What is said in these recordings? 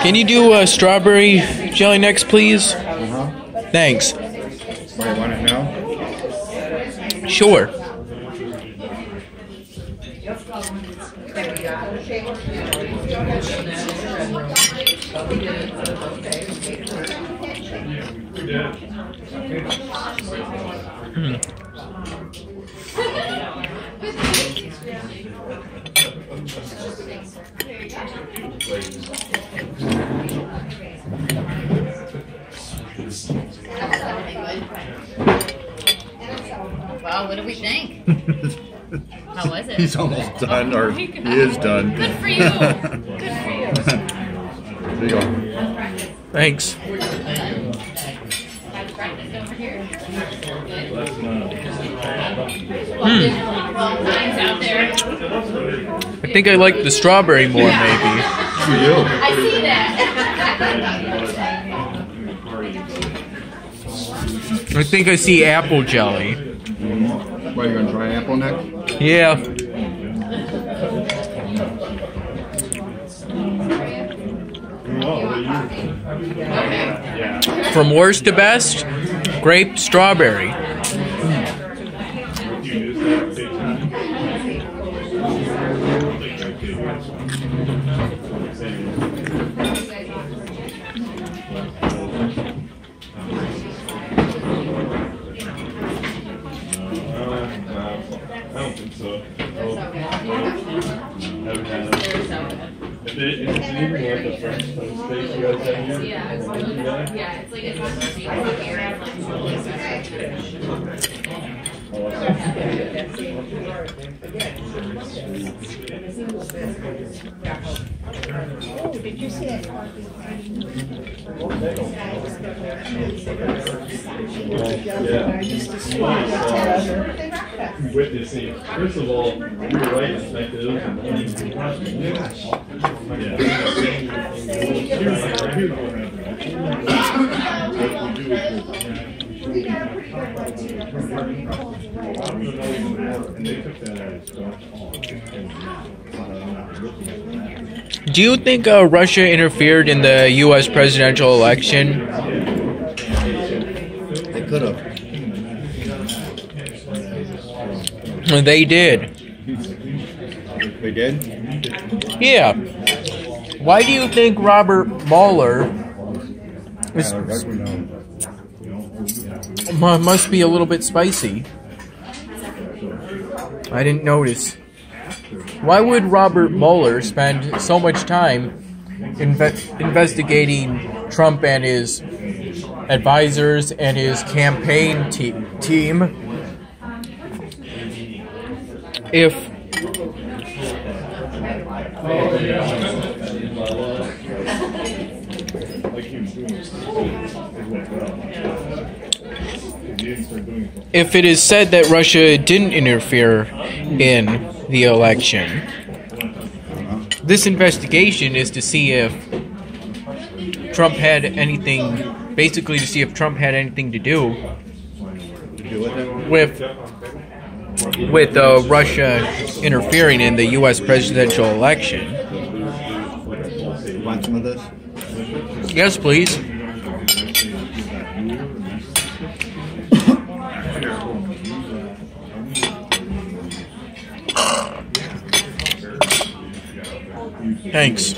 Can you do strawberry jelly next, please? Thanks. Why, want it now? Sure. Wow, what do we think? How was it? He's almost done, or he is done. Good for you. Good for you. There you go. Thanks. I think I like the strawberry more, maybe. For you. I see that. I think I see apple jelly. Why, you gonna try apple next? Yeah. From worst to best, grape, strawberry. I don't think so. If it's even like a French toast steak you guys have here, Yeah, it's like it's not just Oh, did you see that? Witnessing. First of all, you were right, it's like those and Do you think Russia interfered in the U.S. presidential election? They could have. They did. They did? Yeah. Why do you think Robert Mueller is, must be a little bit spicy? I didn't notice. Why would Robert Mueller spend so much time investigating Trump and his advisors and his campaign team if it is said that Russia didn't interfere in the election? This investigation is to see if Trump had anything, basically to see if Trump had anything to do with Russia interfering in the U.S. presidential election. Want some of this? Yes, please. Thanks.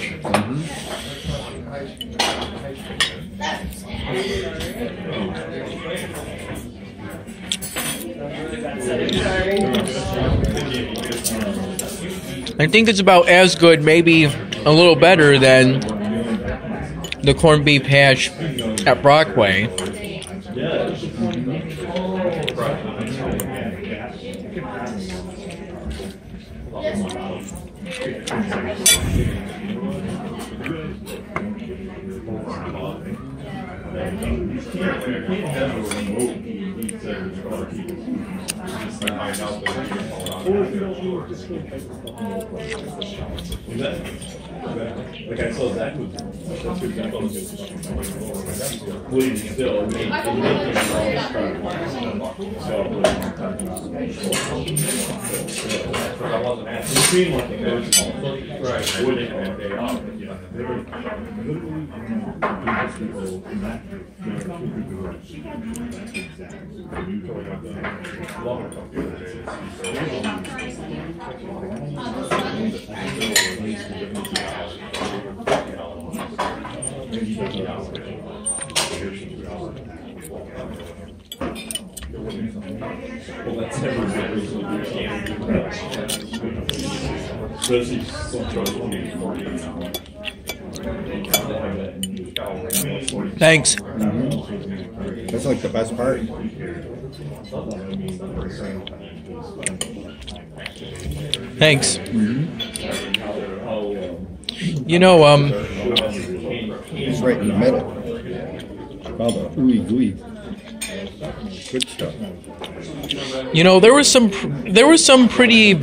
I think it's about as good, maybe a little better than the corned beef hash at Brockway. Like I saw that was bleeding still. I wasn't asking. Right. I wouldn't have day off. Well, that's never Thanks. That's like the best part. Thanks. You know, It's right in the middle. It's called a ooey gooey. Good stuff. you know, there was some pretty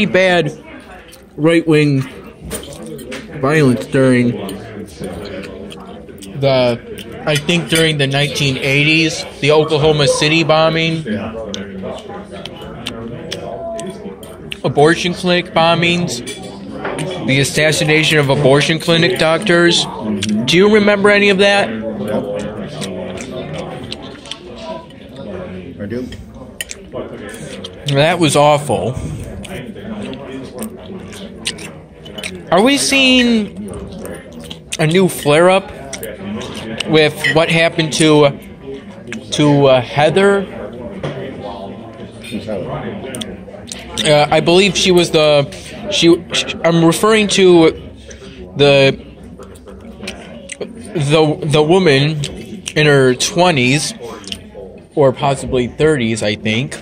bad right-wing violence during during the 1980s, the Oklahoma City bombing, abortion clinic bombings, the assassination of abortion clinic doctors. Do you remember any of that? I do. That was awful. Are we seeing a new flare-up with what happened to Heather? Who's Heather? I believe she was I'm referring to the woman in her 20s or possibly 30s, I think,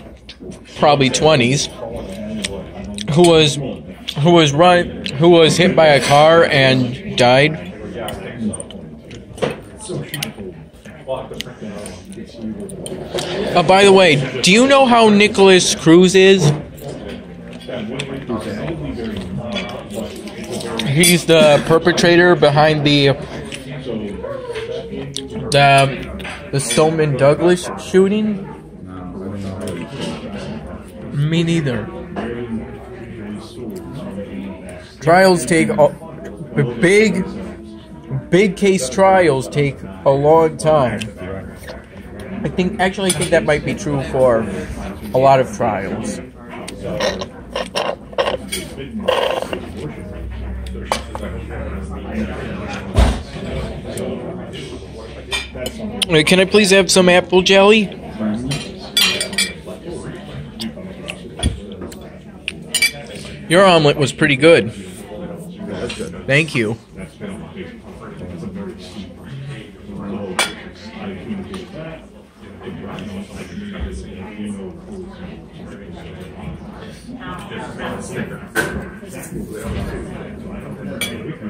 probably 20s, who was hit by a car and died. By the way, do you know how Nicholas Cruz is? He's the perpetrator behind the Stoneman Douglas shooting. Me neither. Trials take big case trials take a long time. I think that might be true for a lot of trials. Can I please have some apple jelly? Your omelet was pretty good. Thank you.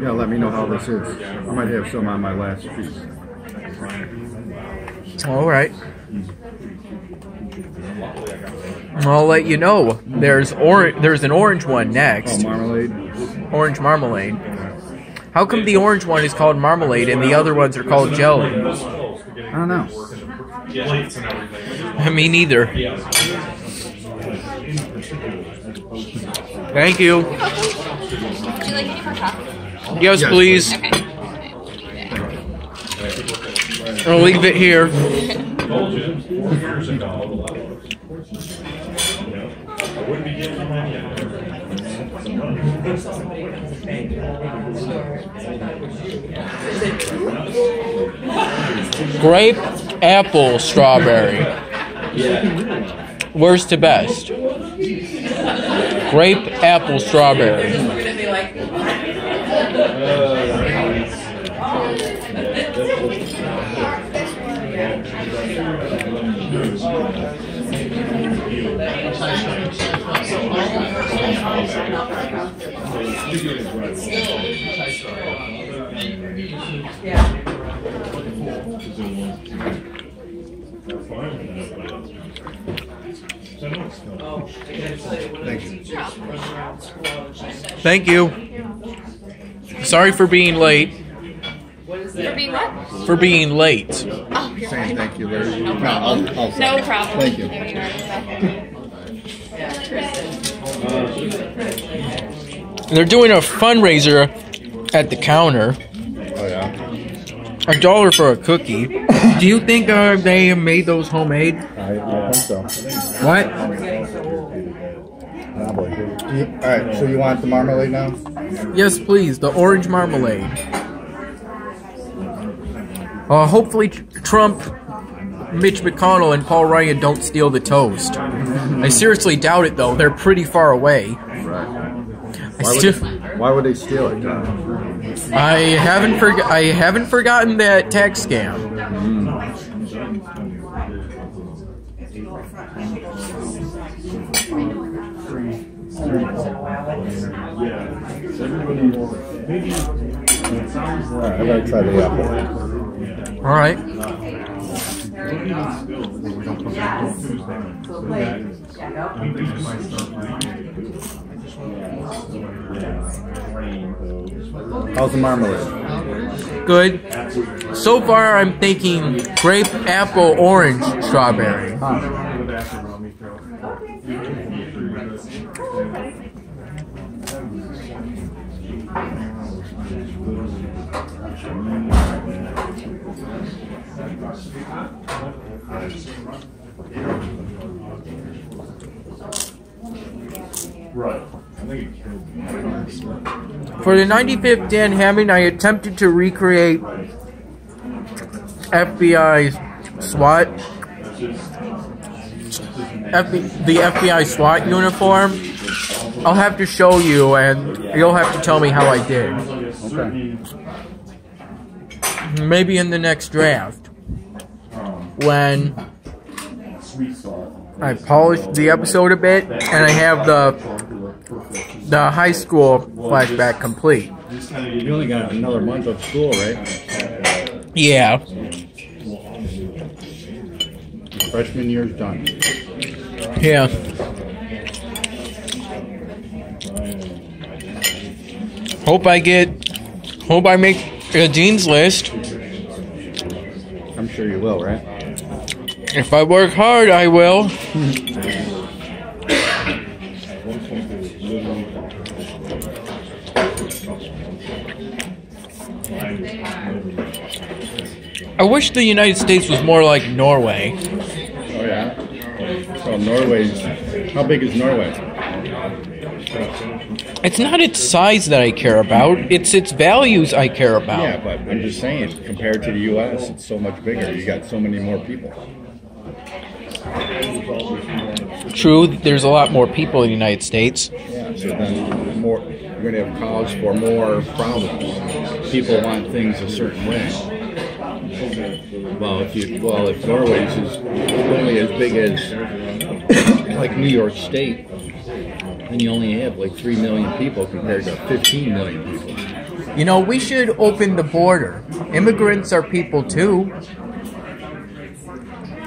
Yeah, let me know how this is. I might have some on my last piece. All right. I'll let you know. There's an orange one next. Oh, marmalade? Orange marmalade. How come the orange one is called marmalade and the other ones are called jelly? I don't know. Me neither. Thank you. Would you like any more coffee? Yes, please. Okay. I'll leave it here. Grape, apple, strawberry. Worst to best. Grape, apple, strawberry. That's fine. Thank you. Thank you. Sorry for being late. For being what? For being late. Saying thank you, Larry. No, I'll say No it. problem. Thank you. They're doing a fundraiser at the counter. Oh, yeah. $1 for a cookie. Do you think they made those homemade? I think so. What? All right, so you want the marmalade now? Yes, please. The orange marmalade. Hopefully Trump, Mitch McConnell, and Paul Ryan don't steal the toast. I seriously doubt it, though. They're pretty far away. Right. I Why would they steal it? haven't forgotten that tax scam. All right, I gotta try the apple. All right. How's the marmalade? Good. So far, I'm thinking grape, apple, orange, strawberry. Right. For the 95th Dan Hammond, I attempted to recreate FBI SWAT, the FBI SWAT uniform. I'll have to show you, and you'll have to tell me how I did. Okay. Maybe in the next draft, when I polished the episode a bit, and I have the high school flashback complete. You only got another month of school, right? Yeah. Freshman year's done. Yeah. Hope I make a dean's list. I'm sure you will, right? If I work hard, I will. I wish the United States was more like Norway. Oh, yeah? So Norway's... How big is Norway? It's not its size that I care about. It's its values I care about. Yeah, but I'm just saying, compared to the U.S., it's so much bigger. You got so many more people. True, there's a lot more people in the United States. Yeah, so then more, you're going to have cause for more problems. People want things a certain way. Well, if Norway's is only as big as like New York State, then you only have like 3 million people compared to 15 million people. You know, we should open the border. Immigrants are people too.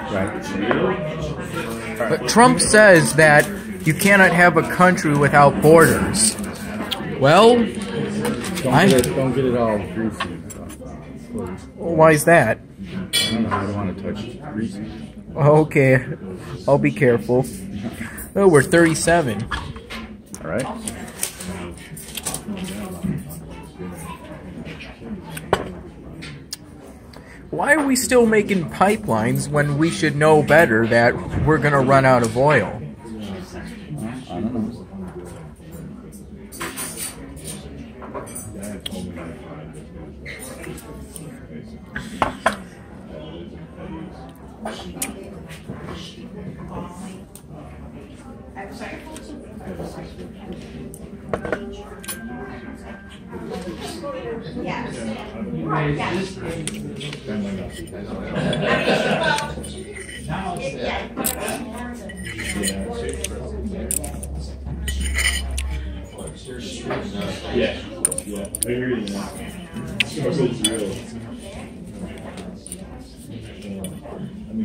Right. But Trump says that you cannot have a country without borders. Well, Don't get it all greasy. Please. why is that? I don't want to touch greasy. Okay, I'll be careful. Oh, we're 37. All right. Why are we still making pipelines when we should know better that we're going to run out of oil? I don't know. Yeah, I hear you now. Struggle's real. A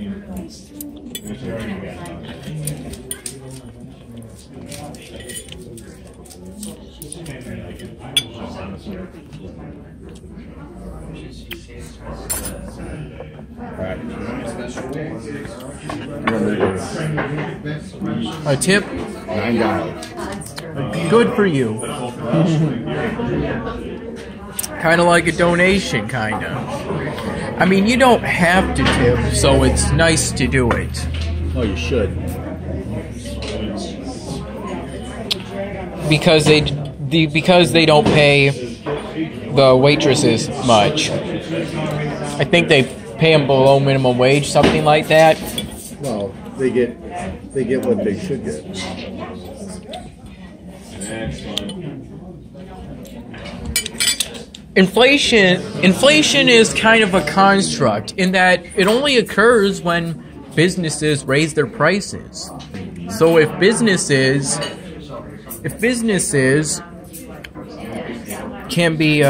tip? $9. Good for you. Kind of like a donation, kind of. I mean, you don't have to tip, so it's nice to do it. Oh, you should. Because they don't pay the waitresses much. I think they pay them below minimum wage, something like that. Well, they get what they should get. Inflation is kind of a construct in that it only occurs when businesses raise their prices. So if businesses can be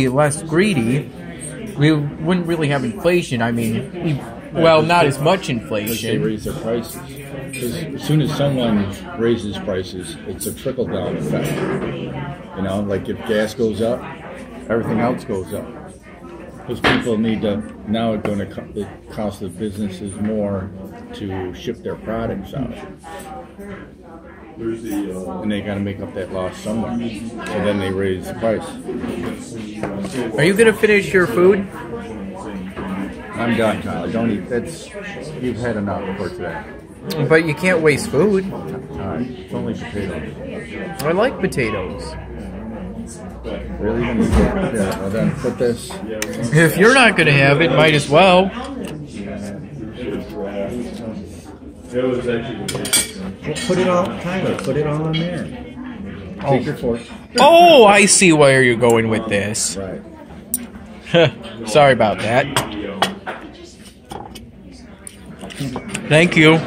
less greedy, we wouldn't really have inflation. I mean, not as much They inflation. raise their prices. Because as soon as someone raises prices, it's a trickle-down effect. You know, like if gas goes up, everything else goes up. Because people need to, now it's going to it cost the businesses more to ship their products out. And they got to make up that loss somewhere. So then they raise the price. Are you gonna finish your food? I'm done, Tyler. Don't eat. You've had enough for today. But you can't waste food. Alright, it's only potatoes. I like potatoes. Really? Yeah, well then put this. If you're not gonna have it, might as well. Put it all, Tyler, put it all in there. Take your fork. Oh, I see where you're going with this. Right. Sorry about that. Thank you.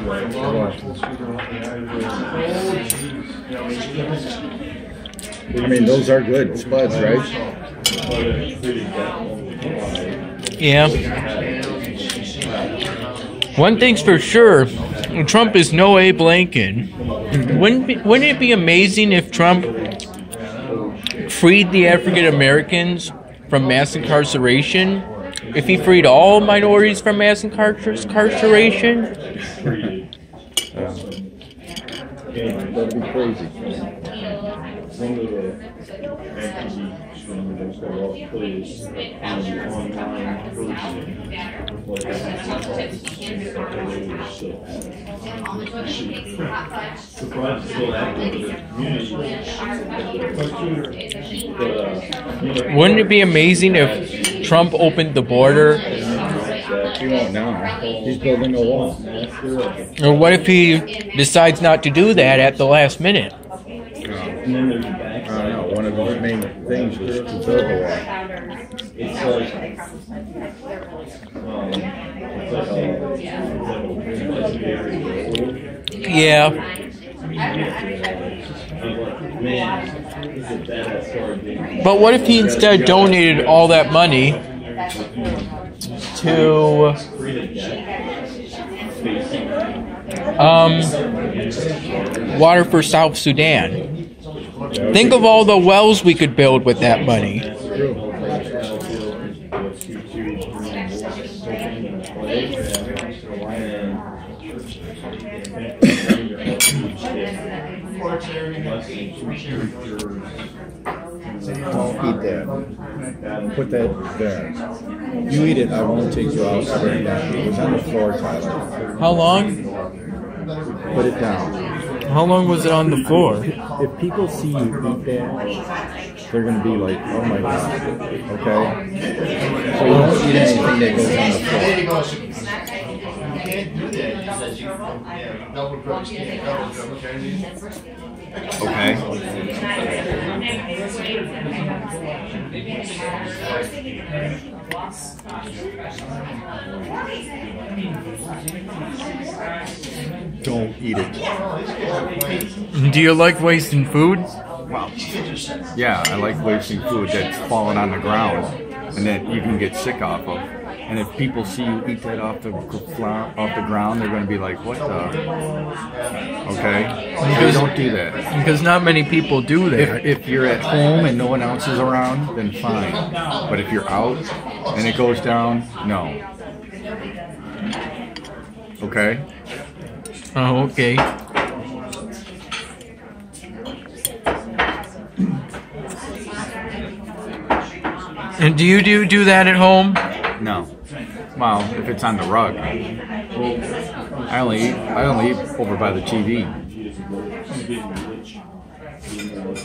I mean, those are good spuds, right? Yeah. One thing's for sure, Trump is no Abe Lincoln. Wouldn't it be amazing if Trump freed the African Americans from mass incarceration? If he freed all minorities from mass incarceration? That'd be crazy. One of the activities from the most plays on the online version. Surprised still active in the community. Wouldn't it be amazing if Trump opened the border? He won't now. He's building a wall. Or what if he decides not to do that at the last minute? I don't know. One of his main things was to build a wall. It's Yeah. But what if he instead donated all that money to water for South Sudan? Think of all the wells we could build with that money. Don't eat that. Put that there. You eat it, I won't take you out ever again. It was on the floor, Tyler. How long? Put it down. How long was it on the floor? If people see you eat that, they're going to be like, oh my God. Okay? So you don't eat anything that goes on the floor. Okay. Don't eat it. Do you like wasting food? Wow. Yeah, I like wasting food that's fallen on the ground and that you can get sick off of. And if people see you eat that off the ground, they're going to be like, "What the?" Okay, so don't do that. Because not many people do that. If you're at home and no one else is around, then fine. But if you're out and it goes down, no. Okay. Oh, okay. And do you do that at home? No. Well, if it's on the rug, I only eat over by the TV.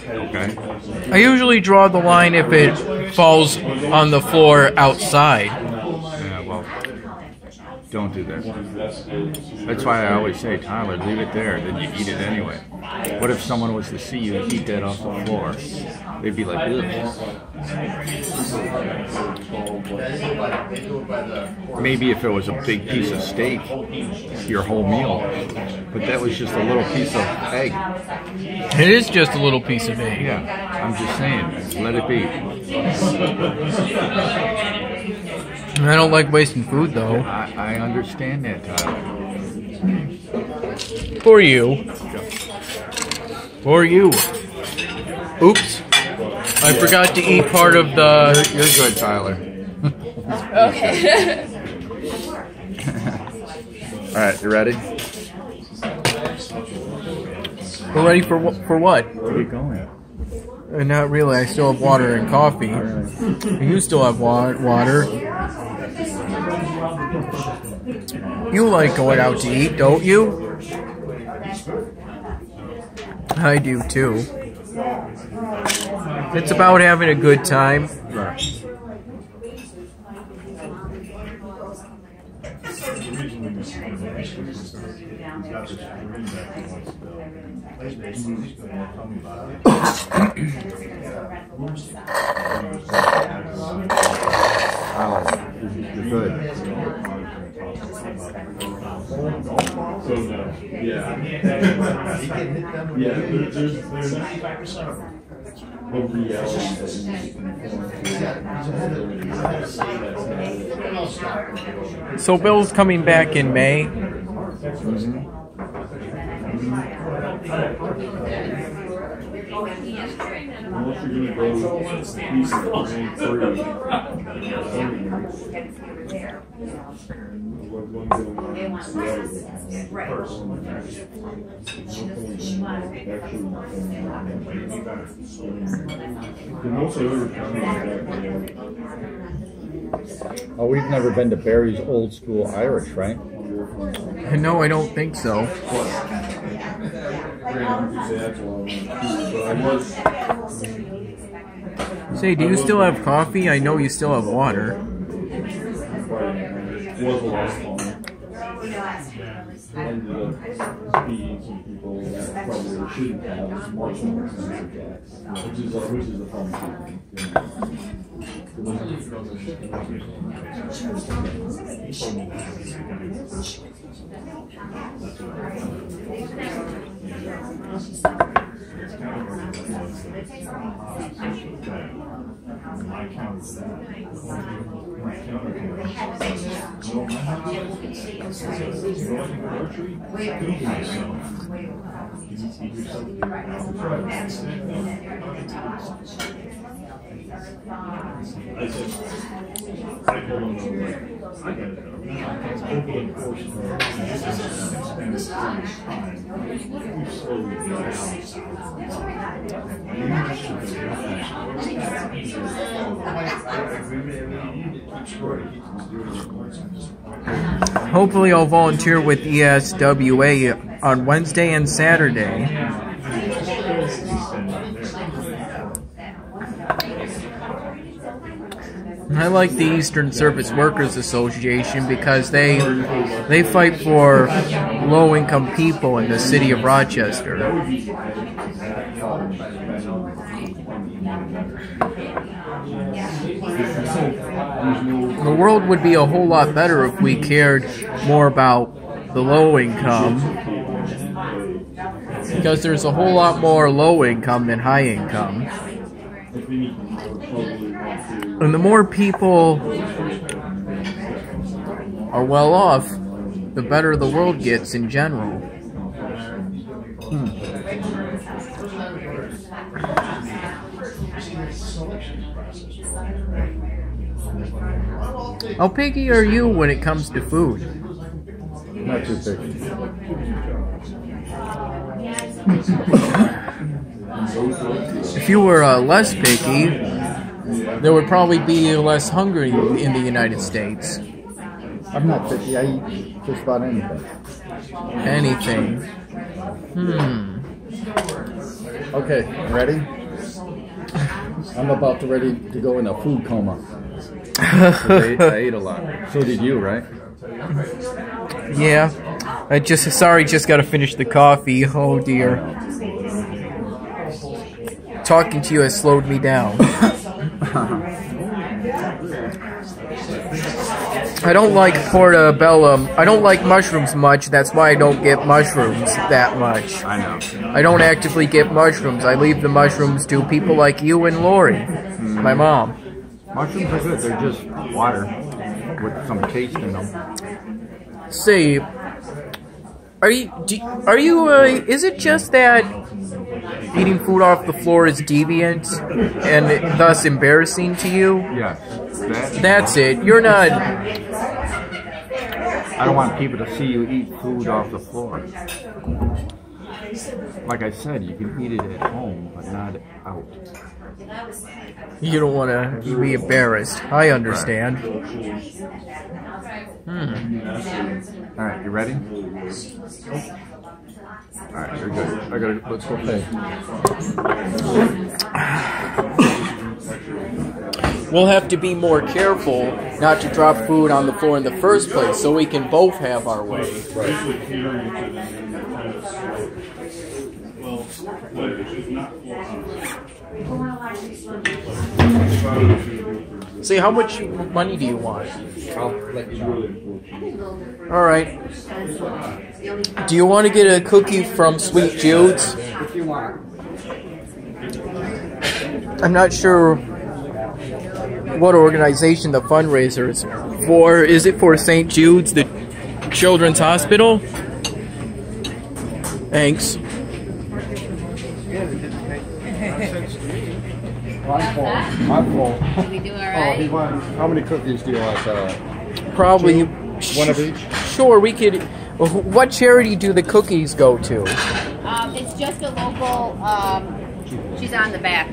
Okay. I usually draw the line if it falls on the floor outside. Yeah. Well, don't do that. That's why I always say, Tyler, leave it there. Then you eat it anyway. What if someone was to see you eat that off the floor? They'd be like, ugh. Maybe if it was a big piece of steak, your whole meal. But that was just a little piece of egg. It is just a little piece of egg. Yeah, I'm just saying, let it be. I don't like wasting food, though. I understand that, Tyler. For you. For you. Oops. I forgot to eat part of the... You're good, Tyler. Okay. Alright, you ready? We're ready for what? Where are you going? Not really. I still have water and coffee. You still have water. You like going out to eat, don't you? I do too. It's about having a good time. Right. You're good. So no, yeah, there's a reality that So Bill's coming back in May. unless you're gonna go piece of grain free. Oh, we've never been to Barry's Old School Irish, right? No, I don't think so. Say, do you still have coffee? I know you still have water. Ended up beating some people that probably shouldn't have, much more expensive gas, which is the fun Hopefully I'll volunteer with ESWA on Wednesday and Saturday. I like the Eastern Service Workers Association because they fight for low-income people in the city of Rochester. The world would be a whole lot better if we cared more about the low income, because there's a whole lot more low income than high income. And the more people are well off, the better the world gets in general. How picky are you when it comes to food? Not too picky. If you were less picky, there would probably be less hunger in the United States. I'm not picky. I eat just about anything. Anything. Okay, ready? I'm about to ready to go in a food coma. I ate a lot. So did you, right? Yeah. Just gotta finish the coffee. Oh dear. Talking to you has slowed me down. I don't like portobello. I don't like mushrooms much. That's why I don't get mushrooms that much. I know. I don't actively get mushrooms. I leave the mushrooms to people like you and Lori, my mom. Mushrooms are good. They're just water with some taste in them. Say, is it just that eating food off the floor is deviant and thus embarrassing to you? Yes. That's it. You're not... I don't want people to see you eat food off the floor. Like I said, you can eat it at home, but not out. You don't want to be embarrassed. I understand. Alright, you ready? Alright, you're good. Let's go play. We'll have to be more careful not to drop food on the floor in the first place so we can both have our way. See, how much money do you want? I'll let you know. Alright. Do you want to get a cookie from Sweet Jude's? If you want. I'm not sure what organization the fundraiser is for. Is it for St. Jude's, the Children's Hospital? Thanks. My fault. We do alright? How many cookies do you want? Probably one of each? Sure, we could. What charity do the cookies go to? It's just a local, she's on the back.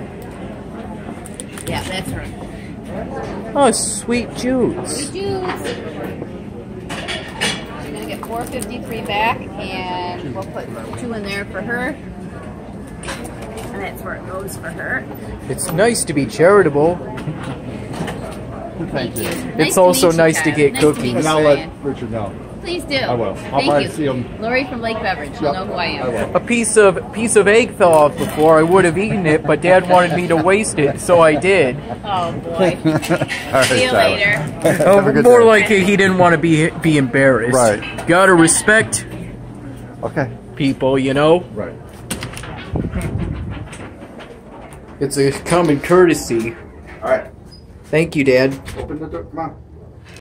Yeah, that's her. Oh, Sweet Jude's. Sweet Jude's. She's gonna get $4.53 back, and we'll put 2 in there for her. And that's where it goes for her. It's nice to be charitable. Thank you. It's also nice to get cookies. And I'll let Richard know. Please do. I will. I'll Thank you. see him. Lori from Lake Beverage. She'll know who I am. I will. A piece of egg fell off the floor. I would have eaten it, but Dad wanted me to waste it, so I did. Oh boy. All right, See you Tyler. later. Have a good More day. like he didn't want to be embarrassed. Right. Gotta respect Okay. people, you know. Right. It's a common courtesy. All right. Thank you, Dad. Open the door. Come on.